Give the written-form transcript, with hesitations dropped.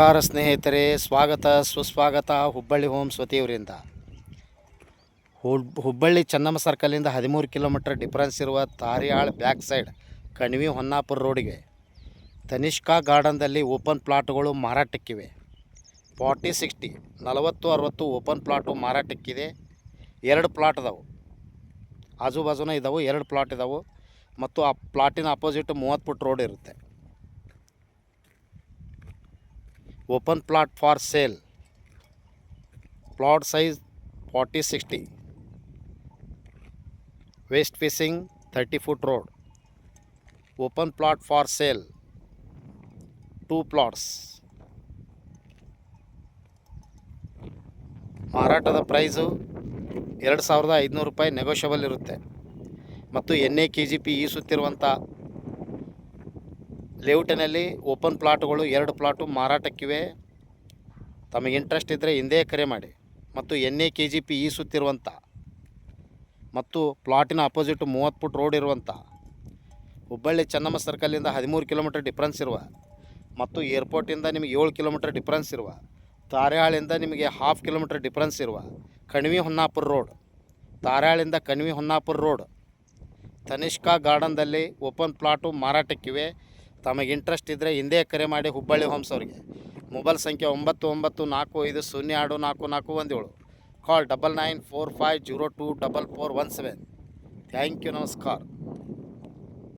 ನಮಸ್ಕಾರ ಸ್ನೇಹಿತರೆ, ಸ್ವಾಗತ ಸುಸ್ವಾಗತ ಹುಬ್ಬಳ್ಳಿ ಹೋಮ್ಸ್ ವತಿಯವರಿಂದ. ಹುಬ್ಬಳ್ಳಿ ಚೆನ್ನಮ್ಮ ಸರ್ಕಲಿಂದ 13 ಕಿಲೋಮೀಟರ್ ಡಿಫರೆನ್ಸ್ ಇರುವ ತಾರಿಯಾಳ್ ಬ್ಯಾಕ್ ಸೈಡ್ ಕಣಿವಿ ಹೊನ್ನಾಪುರ ರೋಡಿಗೆ ತನಿಷ್ಕಾ ಗಾರ್ಡನ್ದಲ್ಲಿ ಓಪನ್ ಪ್ಲಾಟ್ಗಳು ಮಾರಾಟಕ್ಕಿವೆ. 40-60 40-60 ಓಪನ್ ಪ್ಲಾಟು ಮಾರಾಟಕ್ಕಿದೆ. 2 ಪ್ಲಾಟ್ ಇದಾವೆ, ಆಜು ಬಾಜುನ ಇದ್ದಾವೆ. 2 ಪ್ಲಾಟ್ ಇದ್ದಾವೆ ಮತ್ತು ಆ ಪ್ಲಾಟಿನ ಅಪೋಸಿಟ್ 30 ಫುಟ್ ರೋಡ್ ಇರುತ್ತೆ. Open plot for sale. Plot size 40-60. West facing 30 foot road. Open plot for sale. 2 plots. ಮಾರಾಟದ ಪ್ರೈಸು 2,500 ರೂಪಾಯಿ ನೆಗೋಷಿಯಬಲ್ ಇರುತ್ತೆ. ಮತ್ತು NAKGP ಈಸುತ್ತಿರುವಂಥ ಲೇಔಟಿನಲ್ಲಿ ಓಪನ್ ಪ್ಲಾಟ್ಗಳು 2 ಪ್ಲಾಟು ಮಾರಾಟಕ್ಕಿವೆ. ತಮಗೆ ಇಂಟ್ರೆಸ್ಟ್ ಇದ್ದರೆ ಹಿಂದೆ ಕರೆ ಮಾಡಿ. ಮತ್ತು NAKGP ಈಸುತ್ತಿರುವಂಥ ಮತ್ತು ಪ್ಲಾಟಿನ ಅಪೋಸಿಟ್ 30 ಫುಟ್ ರೋಡ್ ಇರುವಂಥ ಹುಬ್ಬಳ್ಳಿ ಚೆನ್ನಮ್ಮ ಸರ್ಕಲಿಂದ 13 ಕಿಲೋಮೀಟರ್ ಡಿಫ್ರೆನ್ಸ್ ಇರುವ ಮತ್ತು ಏರ್ಪೋರ್ಟಿಂದ ನಿಮಗೆ 7 ಕಿಲೋಮೀಟರ್ ಡಿಫ್ರೆನ್ಸ್ ಇರುವ ತಾರ್ಯಾಳಿಂದ ನಿಮಗೆ 1/2 ಕಿಲೋಮೀಟರ್ ಡಿಫ್ರೆನ್ಸ್ ಇರುವ ಕಣಿವಿ ಹೊನ್ನಾಪುರ ರೋಡ್, ತಾರ್ಯಾಳಿಂದ ಕಣಿವಿ ಹೊನ್ನಾಪುರ ರೋಡ್ ತನಿಷ್ಕಾ ಗಾರ್ಡನ್ದಲ್ಲಿ ಓಪನ್ ಪ್ಲಾಟು ಮಾರಾಟಕ್ಕಿವೆ. ತಮಗೆ ಇಂಟ್ರೆಸ್ಟ್ ಇದ್ದರೆ ಹಿಂದೆ ಕರೆ ಮಾಡಿ ಹುಬ್ಬಳ್ಳಿ ಹೋಮ್ಸ್ ಅವರಿಗೆ. ಮೊಬೈಲ್ ಸಂಖ್ಯೆ 9945024417. ಕಾಲ್ 9945024417. ಥ್ಯಾಂಕ್ ಯು, ನಮಸ್ಕಾರ.